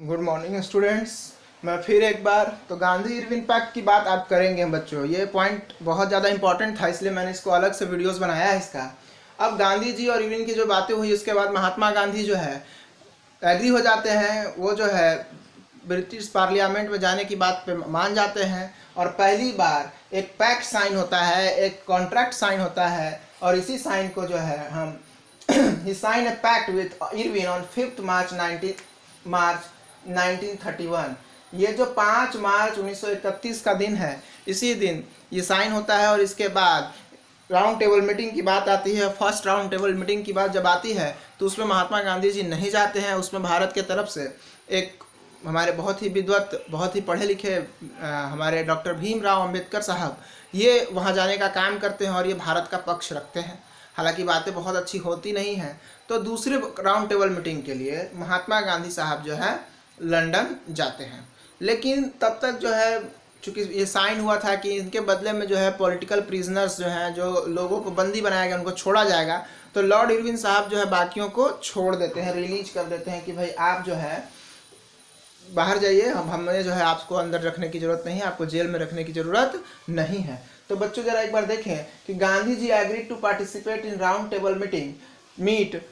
Good morning students. मैं फिर एक बार तो गांधी इरविन पैक्ट की बात आप करेंगे बच्चों। ये पॉइंट बहुत ज़्यादा इंपॉर्टेंट था, इसलिए मैंने इसको अलग से वीडियोस बनाया है इसका। अब गांधी जी और इरविन की जो बातें हुई उसके बाद महात्मा गांधी जो है एग्री हो जाते हैं। वो जो है ब्रिटिश पार्लियामेंट में जाने की बात पे मान जाते हैं और पहली बार एक पैक्ट साइन होता है, एक कॉन्ट्रैक्ट साइन होता है। और इसी साइन को जो है हम he sign a pact with Irwin on 5 March 1931। ये जो 5 मार्च 1931 का दिन है, इसी दिन ये साइन होता है। और इसके बाद राउंड टेबल मीटिंग की बात आती है। फर्स्ट राउंड टेबल मीटिंग की बात जब आती है तो उसमें महात्मा गांधी जी नहीं जाते हैं। उसमें भारत के तरफ से एक हमारे बहुत ही विद्वत, बहुत ही पढ़े लिखे हमारे डॉक्टर भीमराव अंबेडकर साहब ये वहाँ जाने का काम करते हैं और ये भारत का पक्ष रखते हैं। हालांकि बातें बहुत अच्छी होती नहीं हैं। तो दूसरे राउंड टेबल मीटिंग के लिए महात्मा गांधी साहब जो है लंदन जाते हैं। लेकिन तब तक जो है चूँकि ये साइन हुआ था कि इनके बदले में जो है पॉलिटिकल प्रिजनर्स जो हैं, जो लोगों को बंदी बनाया गया, उनको छोड़ा जाएगा। तो लॉर्ड इरविन साहब जो है बाकियों को छोड़ देते हैं, रिलीज कर देते हैं कि भाई आप जो है बाहर जाइए, हमें जो है आपको अंदर रखने की ज़रूरत नहीं है, आपको जेल में रखने की ज़रूरत नहीं है। तो बच्चों ज़रा एक बार देखें कि Gandhi ji agree to participate in round table meet.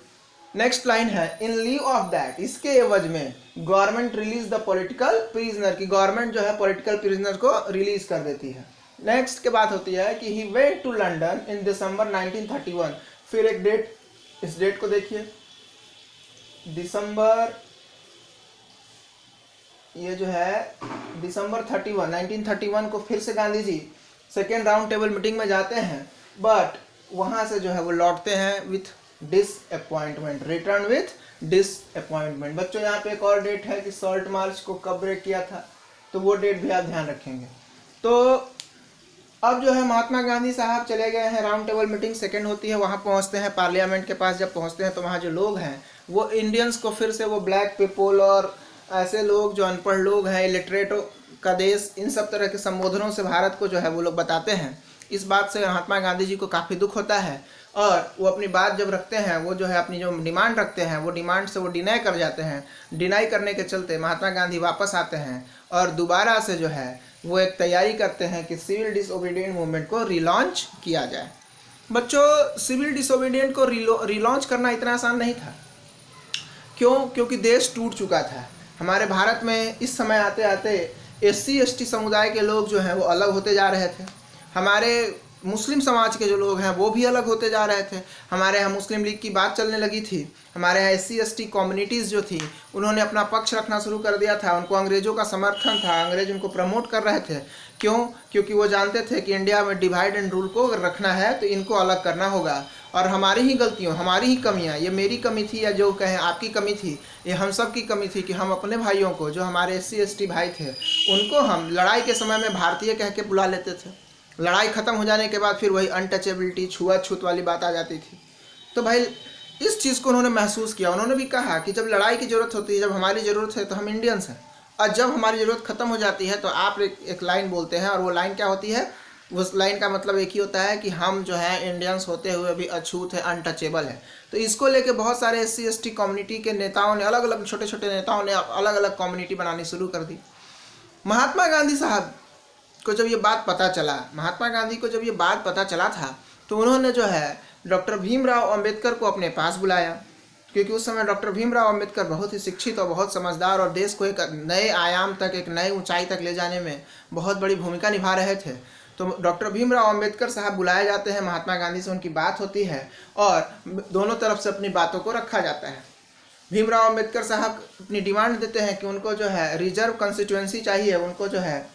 Next line है इन लीव ऑफ दैट, इसके एवज में government release the political prisoner, की गवर्नमेंट जो है पॉलिटिकल प्रिजनर को रिलीज कर देती है। नेक्स्ट के बात होती है कि he went to London in December 1931। फिर एक डेट, इस डेट को देखिए, दिसंबर, ये जो है दिसंबर 31 1931 को फिर से Gandhi ji second round table meeting में जाते हैं। बट वहाँ से जो है वो लौटते हैं with disappointment, return with disappointment. बच्चों यहाँ पे एक और डेट है कि सॉल्ट मार्च को कब ब्रेक किया था, तो वो डेट भी आप ध्यान रखेंगे। तो अब जो है महात्मा गांधी साहब चले गए हैं, राउंड टेबल मीटिंग सेकेंड होती है, वहाँ पहुँचते हैं पार्लियामेंट के पास। जब पहुँचते हैं तो वहाँ जो लोग हैं वो इंडियंस को फिर से वो ब्लैक पीपल और ऐसे लोग जो अनपढ़ लोग हैं, इलिटरेटों का देश, इन सब तरह के संबोधनों से भारत को जो है वो लोग बताते हैं। इस बात से महात्मा गांधी जी को काफ़ी दुख होता है और वो अपनी बात जब रखते हैं, वो जो है अपनी जो डिमांड रखते हैं, वो डिमांड से वो डिनाई कर जाते हैं। डिनाई करने के चलते महात्मा गांधी वापस आते हैं और दोबारा से जो है वो एक तैयारी करते हैं कि सिविल डिसोबीडियंट मूवमेंट को रिलॉन्च किया जाए। बच्चों सिविल डिसोबीडियंट को रिलॉन्च करना इतना आसान नहीं था। क्यों? क्योंकि देश टूट चुका था। हमारे भारत में इस समय आते आते SC ST समुदाय के लोग जो हैं वो अलग होते जा रहे थे। हमारे मुस्लिम समाज के जो लोग हैं वो भी अलग होते जा रहे थे। हमारे यहाँ मुस्लिम लीग की बात चलने लगी थी। हमारे यहाँ SC ST कम्युनिटीज़ जो थी उन्होंने अपना पक्ष रखना शुरू कर दिया था। उनको अंग्रेज़ों का समर्थन था, अंग्रेज उनको प्रमोट कर रहे थे। क्यों? क्योंकि वो जानते थे कि इंडिया में डिवाइड एंड रूल को अगर रखना है तो इनको अलग करना होगा। और हमारी ही गलतियों, हमारी ही कमियां, ये मेरी कमी थी या जो कहें आपकी कमी थी, ये हम सब की कमी थी कि हम अपने भाइयों को, जो हमारे SC ST भाई थे, उनको हम लड़ाई के समय में भारतीय कह के बुला लेते थे। लड़ाई ख़त्म हो जाने के बाद फिर वही अनटचेबिलिटी, छुआछूत वाली बात आ जाती थी। तो भाई इस चीज़ को उन्होंने महसूस किया। उन्होंने भी कहा कि जब लड़ाई की ज़रूरत होती है, जब हमारी ज़रूरत है तो हम इंडियंस हैं, और जब हमारी ज़रूरत ख़त्म हो जाती है तो आप एक लाइन बोलते हैं। और वो लाइन क्या होती है? उस लाइन का मतलब एक ही होता है कि हम जो है इंडियंस होते हुए भी अछूत है, अनटचेबल है। तो इसको लेके बहुत सारे SC ST कम्युनिटी के नेताओं ने, अलग अलग छोटे छोटे नेताओं ने अलग अलग कम्युनिटी बनानी शुरू कर दी। महात्मा गांधी साहब को जब ये बात पता चला, महात्मा गांधी को जब ये बात पता चला था, तो उन्होंने जो है डॉक्टर भीमराव अंबेडकर को अपने पास बुलाया। क्योंकि उस समय डॉक्टर भीमराव अंबेडकर बहुत ही शिक्षित और बहुत समझदार और देश को एक नए आयाम तक, एक नई ऊंचाई तक ले जाने में बहुत बड़ी भूमिका निभा रहे थे। तो डॉक्टर भीमराव अंबेडकर साहब बुलाए जाते हैं, महात्मा गांधी से उनकी बात होती है और दोनों तरफ से अपनी बातों को रखा जाता है। भीमराव अंबेडकर साहब अपनी डिमांड देते हैं कि उनको जो है रिजर्व कंस्टिट्यूएंसी चाहिए, उनको जो है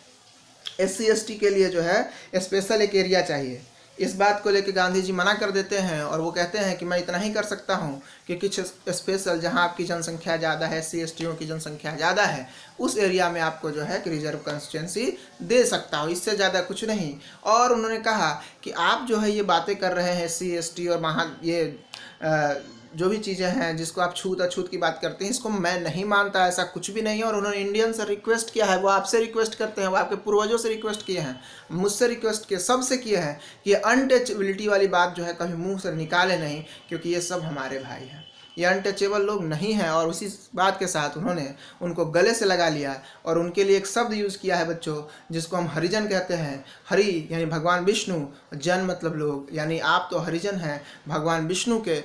SC ST के लिए जो है स्पेशल एक एरिया चाहिए। इस बात को लेकर गांधी जी मना कर देते हैं और वो कहते हैं कि मैं इतना ही कर सकता हूँ कि कुछ स्पेशल, जहाँ आपकी जनसंख्या ज़्यादा है, SC STों की जनसंख्या ज़्यादा है, उस एरिया में आपको जो है कि रिजर्व कंस्टिट्यूंसी दे सकता हूँ, इससे ज़्यादा कुछ नहीं। और उन्होंने कहा कि आप जो है ये बातें कर रहे हैं SC ST और ये जो भी चीज़ें हैं जिसको आप छूत अछूत की बात करते हैं, इसको मैं नहीं मानता, ऐसा कुछ भी नहीं है। और उन्होंने इंडियन से रिक्वेस्ट किया है, वो आपसे रिक्वेस्ट करते हैं, वो आपके पूर्वजों से रिक्वेस्ट किए हैं, मुझसे रिक्वेस्ट किए, सबसे किए हैं कि अनटचेबिलिटी वाली बात जो है कभी मुंह से निकाले नहीं, क्योंकि ये सब हमारे भाई हैं। ये अनटचेबल लोग नहीं हैं, और उसी बात के साथ उन्होंने उनको गले से लगा लिया और उनके लिए एक शब्द यूज़ किया है बच्चों, जिसको हम हरिजन कहते हैं। हरि यानी भगवान विष्णु, जन मतलब लोग, यानी आप तो हरिजन हैं, भगवान विष्णु के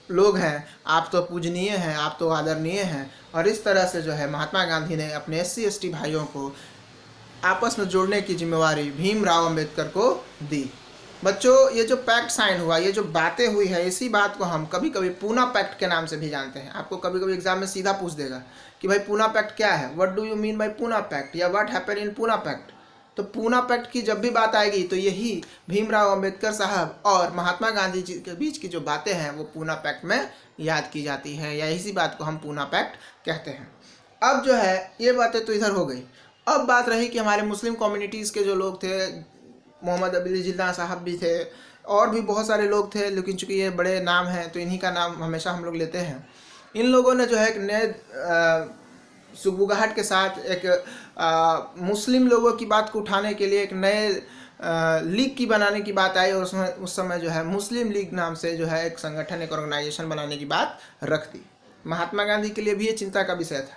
लोग हैं, आप तो पूजनीय हैं, आप तो आदरणीय हैं। और इस तरह से जो है महात्मा गांधी ने अपने SC ST भाइयों को आपस में जोड़ने की जिम्मेवारी भीमराव अंबेडकर को दी। बच्चों, ये जो पैक्ट साइन हुआ, ये जो बातें हुई है, इसी बात को हम कभी कभी पूना पैक्ट के नाम से भी जानते हैं। आपको कभी कभी एग्जाम में सीधा पूछ देगा कि भाई पूना पैक्ट क्या है, what do you mean by Poona pact, या what happened in Poona pact. तो पूना पैक्ट की जब भी बात आएगी तो यही भीमराव अंबेडकर साहब और महात्मा गांधी जी के बीच की जो बातें हैं वो पूना पैक्ट में याद की जाती है, या इसी बात को हम पूना पैक्ट कहते हैं। अब जो है ये बातें तो इधर हो गई। अब बात रही कि हमारे मुस्लिम कम्युनिटीज़ के जो लोग थे, मोहम्मद अली जिन्ना साहब भी थे और भी बहुत सारे लोग थे, लेकिन चूंकि ये बड़े नाम हैं तो इन्हीं का नाम हमेशा हम लोग लेते हैं। इन लोगों ने जो है एक नए सुगबुगाहट के साथ एक मुस्लिम लोगों की बात को उठाने के लिए एक नए लीग की बनाने की बात आई, और उसमें उस समय जो है मुस्लिम लीग नाम से जो है एक संगठन, एक ऑर्गेनाइजेशन बनाने की बात रख दी। महात्मा गांधी के लिए भी ये चिंता का विषय था,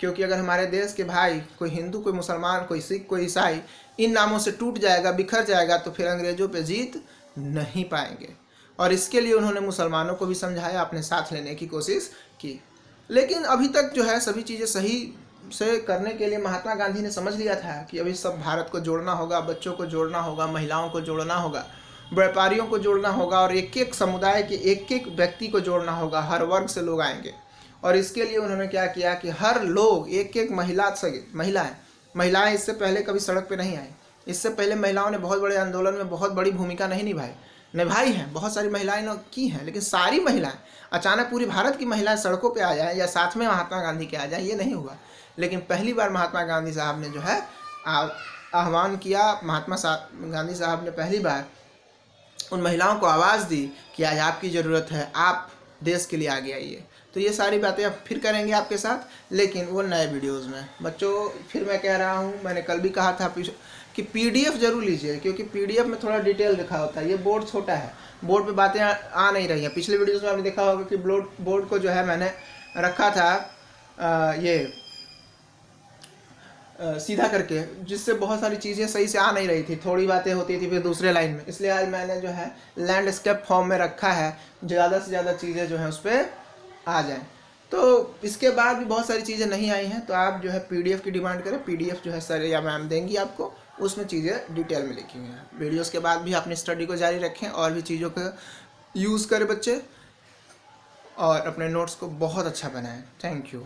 क्योंकि अगर हमारे देश के भाई, कोई हिंदू, कोई मुसलमान, कोई सिख, कोई ईसाई, इन नामों से टूट जाएगा, बिखर जाएगा, तो फिर अंग्रेजों पे जीत नहीं पाएंगे। और इसके लिए उन्होंने मुसलमानों को भी समझाया, अपने साथ लेने की कोशिश की। लेकिन अभी तक जो है सभी चीज़ें सही से करने के लिए महात्मा गांधी ने समझ लिया था कि अभी सब भारत को जोड़ना होगा, बच्चों को जोड़ना होगा, महिलाओं को जोड़ना होगा, व्यापारियों को जोड़ना होगा, और एक एक समुदाय के एक एक व्यक्ति को जोड़ना होगा। हर वर्ग से लोग आएंगे, और इसके लिए उन्होंने क्या किया कि हर लोग, एक एक महिलाएं इससे पहले कभी सड़क पे नहीं आई। इससे पहले महिलाओं ने बहुत बड़े आंदोलन में बहुत बड़ी भूमिका नहीं निभाई हैं, बहुत सारी महिलाएं ने की हैं, लेकिन सारी महिलाएं, अचानक पूरी भारत की महिलाएं सड़कों पे आ जाएं या साथ में महात्मा गांधी के आ जाएं, ये नहीं हुआ। लेकिन पहली बार महात्मा गांधी साहब ने जो है आह्वान किया, महात्मा गांधी साहब ने पहली बार उन महिलाओं को आवाज़ दी कि आज आपकी ज़रूरत है, आप देश के लिए आगे आइए। तो ये सारी बातें अब फिर करेंगे आपके साथ, लेकिन वो नए वीडियोज़ में। बच्चों, फिर मैं कह रहा हूँ, मैंने कल भी कहा था कि PDF जरूर लीजिए, क्योंकि PDF में थोड़ा डिटेल लिखा होता है। ये बोर्ड छोटा है, बोर्ड पे बातें आ नहीं रही हैं। पिछले वीडियोस में आपने देखा होगा कि बोर्ड को जो है मैंने रखा था सीधा करके, जिससे बहुत सारी चीज़ें सही से आ नहीं रही थी, थोड़ी बातें होती थी फिर दूसरे लाइन में। इसलिए आज मैंने जो है लैंडस्केप फॉर्म में रखा है, ज़्यादा से ज़्यादा चीज़ें जो है उस पर आ जाएँ। तो इसके बाद भी बहुत सारी चीज़ें नहीं आई हैं, तो आप जो है PDF की डिमांड करें। PDF जो है सर या मैम देंगी आपको, उसमें चीज़ें डिटेल में लिखी हुई हैं। वीडियोस के बाद भी अपनी स्टडी को जारी रखें और भी चीज़ों का यूज़ करें बच्चे, और अपने नोट्स को बहुत अच्छा बनाएं। Thank you.